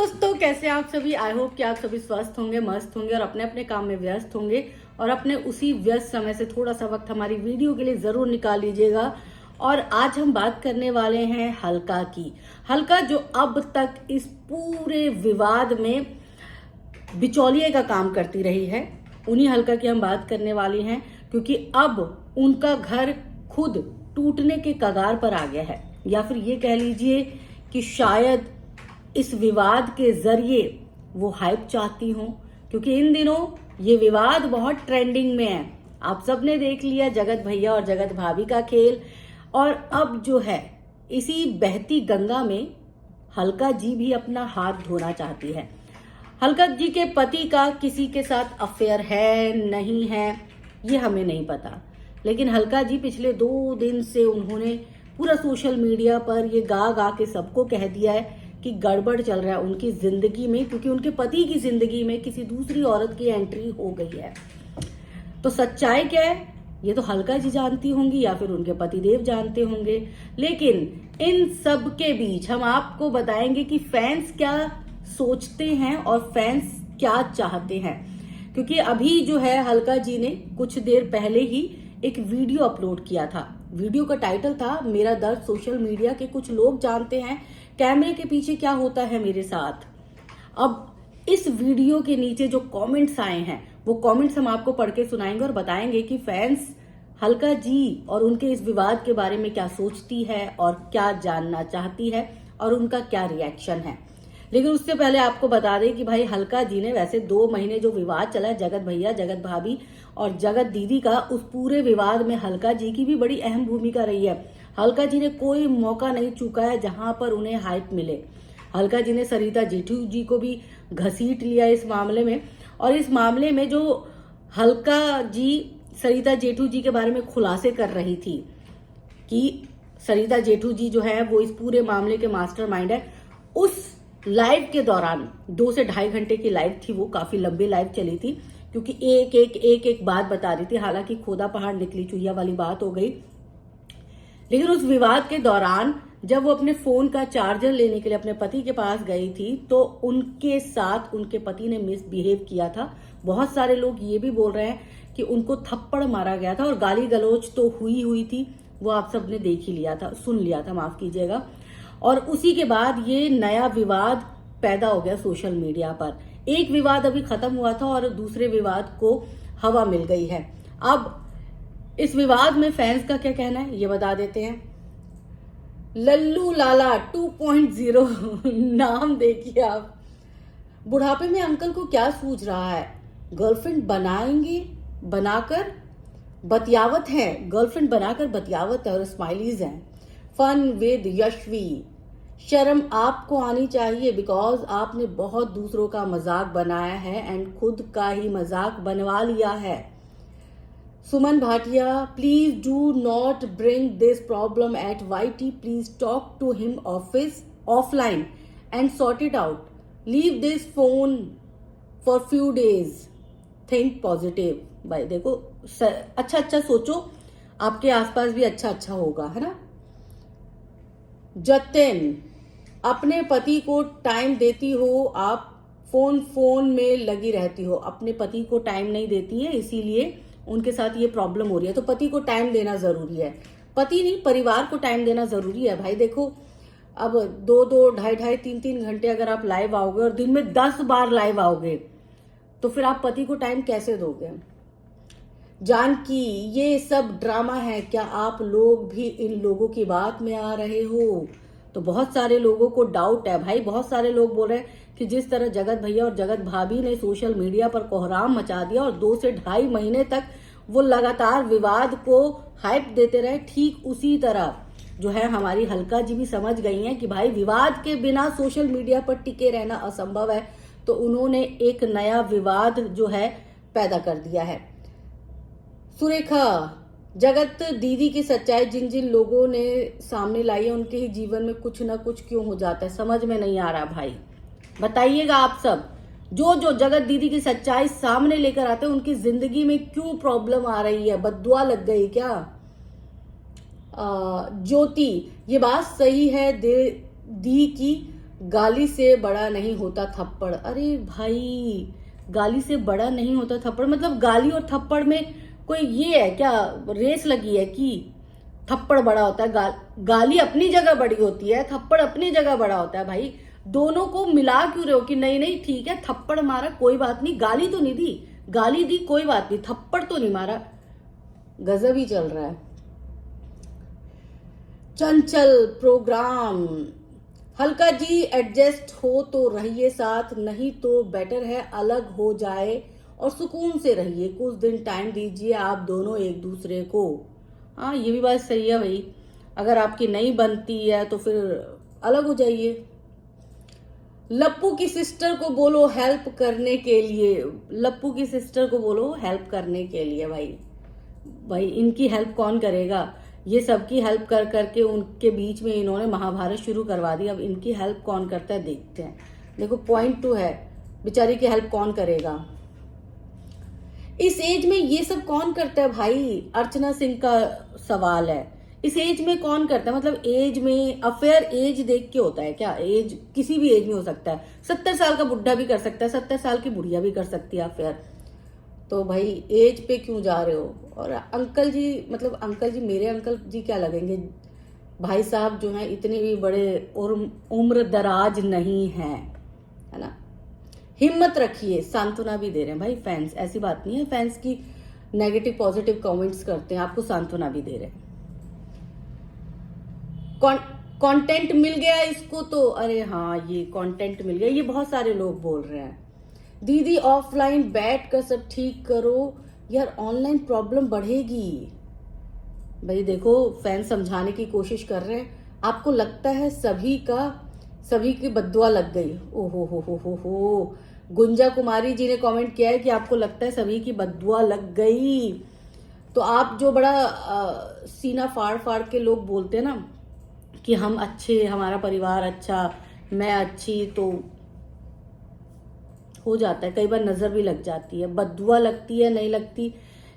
दोस्तों, कैसे आप सभी। आई होप कि आप सभी स्वस्थ होंगे, मस्त होंगे और अपने अपने काम में व्यस्त होंगे और अपने उसी व्यस्त समय से थोड़ा सा वक्त हमारी वीडियो के लिए जरूर निकाल लीजिएगा। और आज हम बात करने वाले हैं हल्का की। हल्का जो अब तक इस पूरे विवाद में बिचौलिए का काम करती रही है, उन्हीं हल्का की हम बात करने वाली हैं, क्योंकि अब उनका घर खुद टूटने के कगार पर आ गया है। या फिर ये कह लीजिए कि शायद इस विवाद के जरिए वो हाइप चाहती हूं, क्योंकि इन दिनों ये विवाद बहुत ट्रेंडिंग में है। आप सबने देख लिया जगत भैया और जगत भाभी का खेल, और अब जो है इसी बहती गंगा में हल्का जी भी अपना हाथ धोना चाहती है। हल्का जी के पति का किसी के साथ अफेयर है नहीं है ये हमें नहीं पता, लेकिन हल्का जी पिछले 2 दिन से उन्होंने पूरा सोशल मीडिया पर ये गा गा के सबको कह दिया है कि गड़बड़ चल रहा है उनकी जिंदगी में, क्योंकि उनके पति की जिंदगी में किसी दूसरी औरत की एंट्री हो गई है। तो सच्चाई क्या है ये तो हल्का जी जानती होंगी या फिर उनके पतिदेव जानते होंगे, लेकिन इन सब के बीच हम आपको बताएंगे कि फैंस क्या सोचते हैं और फैंस क्या चाहते हैं। क्योंकि अभी जो है हल्का जी ने कुछ देर पहले ही एक वीडियो अपलोड किया था। वीडियो का टाइटल था मेरा दर्द सोशल मीडिया के कुछ लोग जानते हैं, कैमरे के पीछे क्या होता है मेरे साथ। अब इस वीडियो के नीचे जो कमेंट्स आए हैं वो कमेंट्स हम आपको पढ़ के सुनाएंगे और बताएंगे कि फैंस हल्का जी और उनके इस विवाद के बारे में क्या सोचती है और क्या जानना चाहती है और उनका क्या रिएक्शन है। लेकिन उससे पहले आपको बता दें कि भाई हल्का जी ने वैसे 2 महीने जो विवाद चला है जगत भैया, जगत भाभी और जगत दीदी का, उस पूरे विवाद में हल्का जी की भी बड़ी अहम भूमिका रही है। हल्का जी ने कोई मौका नहीं चूका है जहां पर उन्हें हाइप मिले। हल्का जी ने सरिता जेठू जी को भी घसीट लिया इस मामले में, और इस मामले में जो हल्का जी सरिता जेठू जी के बारे में खुलासे कर रही थी कि सरिता जेठू जी जो है वो इस पूरे मामले के मास्टरमाइंड है, उस लाइव के दौरान 2 से 2.5 घंटे की लाइव थी, वो काफी लंबी लाइव चली थी, क्योंकि एक बात बता रही थी। हालांकि खोदा पहाड़ निकली चुहिया वाली बात हो गई, लेकिन उस विवाद के दौरान जब वो अपने फोन का चार्जर लेने के लिए अपने पति के पास गई थी तो उनके साथ उनके पति ने मिसबिहेव किया था। बहुत सारे लोग ये भी बोल रहे हैं कि उनको थप्पड़ मारा गया था, और गाली गलौज तो हुई थी, वो आप सबने देख ही लिया था, सुन लिया था, माफ कीजिएगा। और उसी के बाद ये नया विवाद पैदा हो गया सोशल मीडिया पर। एक विवाद अभी खत्म हुआ था और दूसरे विवाद को हवा मिल गई है। अब इस विवाद में फैंस का क्या कहना है ये बता देते हैं। लल्लू लाला 2.0 नाम देखिए आप। बुढ़ापे में अंकल को क्या सूझ रहा है, गर्लफ्रेंड बनाएंगे, बनाकर बतियावत है, गर्लफ्रेंड बनाकर बतियावत है और स्माइलीज हैं। फन विद यशवी, शर्म आपको आनी चाहिए बिकॉज आपने बहुत दूसरों का मजाक बनाया है एंड खुद का ही मजाक बनवा लिया है। Suman Bhatia, please do not bring this problem at YT, please talk to him offline and sort it out, leave this phone for few days, think positive. भाई देखो, अच्छा सोचो, आपके आसपास भी अच्छा होगा, है ना। जतिन, अपने पति को टाइम देती हो, आप फोन में लगी रहती हो, अपने पति को टाइम नहीं देती है, इसीलिए उनके साथ ये प्रॉब्लम हो रही है। तो पति को टाइम देना जरूरी है, पति नहीं परिवार को टाइम देना जरूरी है। भाई देखो, अब 2-2, 2.5-2.5, 3-3 घंटे अगर आप लाइव आओगे और दिन में 10 बार लाइव आओगे तो फिर आप पति को टाइम कैसे दोगे। जानकी, ये सब ड्रामा है, क्या आप लोग भी इन लोगों की बात में आ रहे हो। तो बहुत सारे लोगों को डाउट है भाई, बहुत सारे लोग बोल रहे हैं कि जिस तरह जगत भैया और जगत भाभी ने सोशल मीडिया पर कोहराम मचा दिया और 2 से 2.5 महीने तक वो लगातार विवाद को हाइप देते रहे, ठीक उसी तरह जो है हमारी हल्का जी भी समझ गई हैं कि भाई विवाद के बिना सोशल मीडिया पर टिके रहना असंभव है। तो उन्होंने एक नया विवाद जो है पैदा कर दिया है। सुरेखा, जगत दीदी की सच्चाई जिन जिन लोगों ने सामने लाई है उनके ही जीवन में कुछ ना कुछ क्यों हो जाता है, समझ में नहीं आ रहा। भाई बताइएगा आप सब, जो जगत दीदी की सच्चाई सामने लेकर आते हैं उनकी जिंदगी में क्यों प्रॉब्लम आ रही है, बद्दुआ लग गई क्या। ज्योति, ये बात सही है दी की गाली से बड़ा नहीं होता थप्पड़। अरे भाई, गाली से बड़ा नहीं होता थप्पड़ मतलब गाली और थप्पड़ में कोई ये है क्या, रेस लगी है कि थप्पड़ बड़ा होता है? गाली अपनी जगह बड़ी होती है, थप्पड़ अपनी जगह बड़ा होता है। भाई दोनों को मिला क्यों रहे हो कि नहीं नहीं ठीक है, थप्पड़ मारा कोई बात नहीं, गाली तो नहीं दी, गाली दी कोई बात नहीं, थप्पड़ तो नहीं मारा। गजब ही चल रहा है। चंचल प्रोग्राम, हल्का जी एडजस्ट हो तो रहिए साथ, नहीं तो बेटर है अलग हो जाए और सुकून से रहिए, कुछ दिन टाइम दीजिए आप दोनों एक दूसरे को। हाँ ये भी बात सही है भाई, अगर आपकी नहीं बनती है तो फिर अलग हो जाइए। लप्पू की सिस्टर को बोलो हेल्प करने के लिए, लप्पू की सिस्टर को बोलो हेल्प करने के लिए। भाई इनकी हेल्प कौन करेगा? ये सबकी हेल्प कर करके उनके बीच में इन्होंने महाभारत शुरू करवा दी। अब इनकी हेल्प कौन करता है देखते हैं। देखो पॉइंट 2 है, बेचारी की हेल्प कौन करेगा इस एज में? ये सब कौन करता है भाई? अर्चना सिंह का सवाल है, इस एज में कौन करता है? मतलब एज में अफेयर एज देख के होता है क्या? एज किसी भी एज में हो सकता है, 70 साल का बुढ़ा भी कर सकता है, 70 साल की बुढ़िया भी कर सकती है अफेयर। तो भाई एज पे क्यों जा रहे हो? और अंकल जी, मतलब अंकल जी, मेरे अंकल जी क्या लगेंगे? भाई साहब जो हैं इतने भी बड़े और उम्र दराज नहीं हैं, है ना। हिम्मत रखिए, सांत्वना भी दे रहे हैं भाई फैंस, ऐसी बात नहीं है फैंस की नेगेटिव पॉजिटिव कमेंट्स करते हैं, आपको सांत्वना भी दे रहे हैं। कंटेंट मिल गया इसको तो, अरे हाँ ये कंटेंट मिल गया, ये बहुत सारे लोग बोल रहे हैं। दीदी ऑफलाइन बैठ कर सब ठीक करो यार, ऑनलाइन प्रॉब्लम बढ़ेगी। भाई देखो फैन समझाने की कोशिश कर रहे हैं, आपको लगता है सभी की बद्दुआ लग गई। ओहो हो। गुंजा कुमारी जी ने कमेंट किया है कि आपको लगता है सभी की बद्दुआ लग गई। तो आप जो बड़ा सीना फाड़ फाड़ के लोग बोलते हैं ना कि हम अच्छे, हमारा परिवार अच्छा, मैं अच्छी, तो हो जाता है कई बार, नजर भी लग जाती है। बद्दुआ लगती है नहीं लगती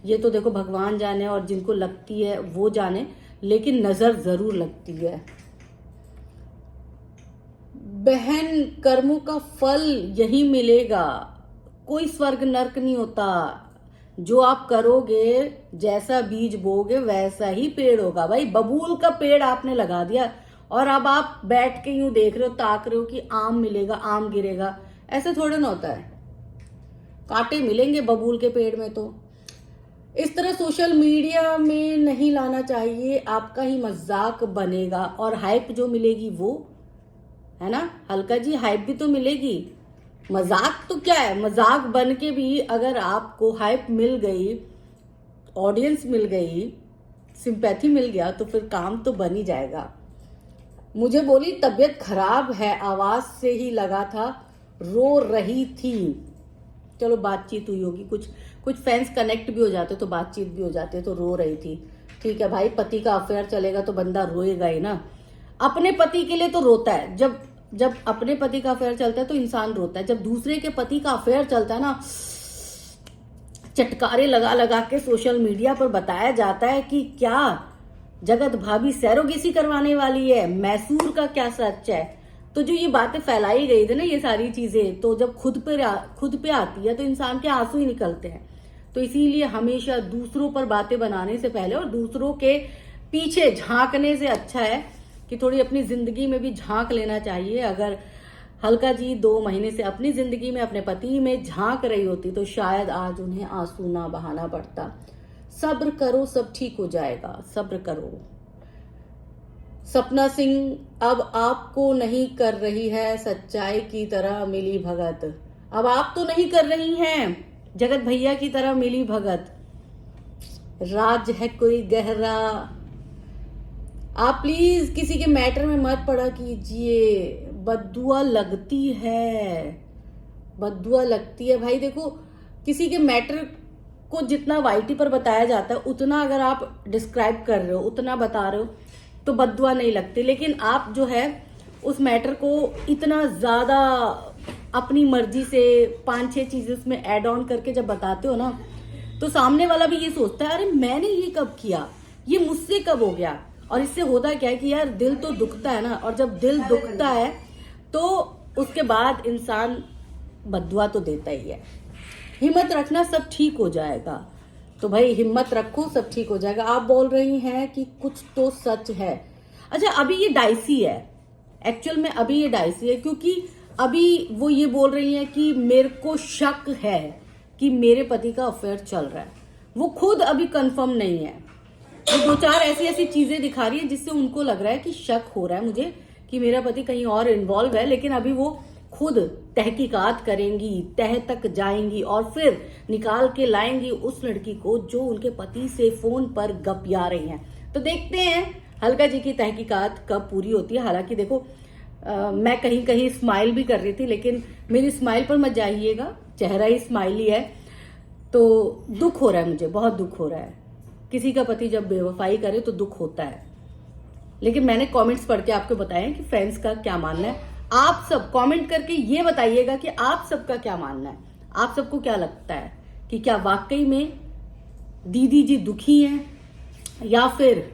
ये तो देखो भगवान जाने, और जिनको लगती है वो जाने, लेकिन नजर जरूर लगती है। बहन कर्मों का फल यही मिलेगा, कोई स्वर्ग नर्क नहीं होता। जो आप करोगे, जैसा बीज बोगे वैसा ही पेड़ होगा। भाई बबूल का पेड़ आपने लगा दिया और अब आप बैठ के यूं देख रहे हो, ताक रहे हो कि आम मिलेगा, आम गिरेगा, ऐसे थोड़ा ना होता है। कांटे मिलेंगे बबूल के पेड़ में। तो इस तरह सोशल मीडिया में नहीं लाना चाहिए, आपका ही मजाक बनेगा और हाइप जो मिलेगी वो, है ना हल्का जी, हाइप भी तो मिलेगी। मजाक तो क्या है, मजाक बन के भी अगर आपको हाइप मिल गई, ऑडियंस मिल गई, सिंपैथी मिल गया, तो फिर काम तो बन ही जाएगा। मुझे बोली तबीयत खराब है, आवाज से ही लगा था, रो रही थी। चलो बातचीत हुई होगी, कुछ फैंस कनेक्ट भी हो जाते तो बातचीत भी हो जाते, तो रो रही थी। ठीक है भाई, पति का अफेयर चलेगा तो बंदा रोएगा ही ना। अपने पति के लिए तो रोता है, जब अपने पति का अफेयर चलता है तो इंसान रोता है। जब दूसरे के पति का अफेयर चलता है ना, चटकारे लगा लगा के सोशल मीडिया पर बताया जाता है कि क्या जगत भाभी सैरोगेसी करवाने वाली है, मैसूर का क्या सच है। तो जो ये बातें फैलाई गई थी ना, ये सारी चीजें, तो जब खुद पे आती है तो इंसान के आंसू ही निकलते हैं। तो इसीलिए हमेशा दूसरों पर बातें बनाने से पहले और दूसरों के पीछे झांकने से अच्छा है कि थोड़ी अपनी जिंदगी में भी झांक लेना चाहिए। अगर हल्का जी 2 महीने से अपनी जिंदगी में अपने पति में झांक रही होती तो शायद आज उन्हें आंसू ना बहाना पड़ता। सब्र करो, सब ठीक हो जाएगा, सब्र करो। सपना सिंह, अब आपको नहीं कर रही है सच्चाई की तरह मिली भगत। अब आप तो नहीं कर रही हैं जगत भैया की तरह मिली भगत। राज है कोई गहरा, आप प्लीज किसी के मैटर में मत पड़ा कीजिए, बद्दुआ लगती है, बद्दुआ लगती है। भाई देखो, किसी के मैटर को जितना वाईटी पर बताया जाता है उतना अगर आप डिस्क्राइब कर रहे हो, उतना बता रहे हो, तो बद्दुआ नहीं लगती। लेकिन आप जो है उस मैटर को इतना ज्यादा अपनी मर्जी से 5-6 चीजें उसमें ऐड ऑन करके जब बताते हो ना, तो सामने वाला भी ये सोचता है अरे मैंने ये कब किया, ये मुझसे कब हो गया। और इससे होता क्या है कि यार दिल तो दुखता है ना, और जब दिल दुखता है तो उसके बाद इंसान बद्दुआ तो देता ही है। हिम्मत रखना, सब ठीक हो जाएगा। तो भाई हिम्मत रखो, सब ठीक हो जाएगा। आप बोल रही हैं कि कुछ तो सच है। अच्छा, अभी ये डाइसी है, एक्चुअल में अभी ये डाइसी है, क्योंकि अभी वो ये बोल रही हैं कि मेरे को शक है कि मेरे पति का अफेयर चल रहा है। वो खुद अभी कंफर्म नहीं है, वो दो चार ऐसी ऐसी चीजें दिखा रही है जिससे उनको लग रहा है कि शक हो रहा है मुझे कि मेरा पति कहीं और इन्वॉल्व है। लेकिन अभी वो खुद तहकीकात करेंगी, तह तक जाएंगी और फिर निकाल के लाएंगी उस लड़की को जो उनके पति से फोन पर गपिया रही हैं। तो देखते हैं हल्का जी की तहकीकात कब पूरी होती है। हालांकि देखो, मैं कहीं कहीं स्माइल भी कर रही थी, लेकिन मेरी स्माइल पर मत जाइएगा, चेहरा ही स्माइली है। तो दुख हो रहा है, मुझे बहुत दुख हो रहा है। किसी का पति जब बेवफाई करे तो दुख होता है। लेकिन मैंने कमेंट्स पढ़ के आपको बताया कि फ्रेंड्स का क्या मानना है। आप सब कमेंट करके ये बताइएगा कि आप सबका क्या मानना है। आप सबको क्या लगता है कि क्या वाकई में दीदी जी दुखी हैं, या फिर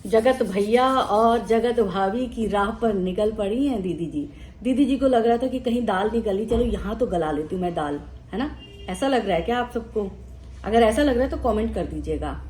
जगत भैया और जगत भाभी की राह पर निकल पड़ी हैं दीदी जी। दीदी जी को लग रहा था कि कहीं दाल नहीं गली, चलो यहां तो गला लेती हूँ मैं दाल, है ना। ऐसा लग रहा है क्या आप सबको? अगर ऐसा लग रहा है तो कमेंट कर दीजिएगा।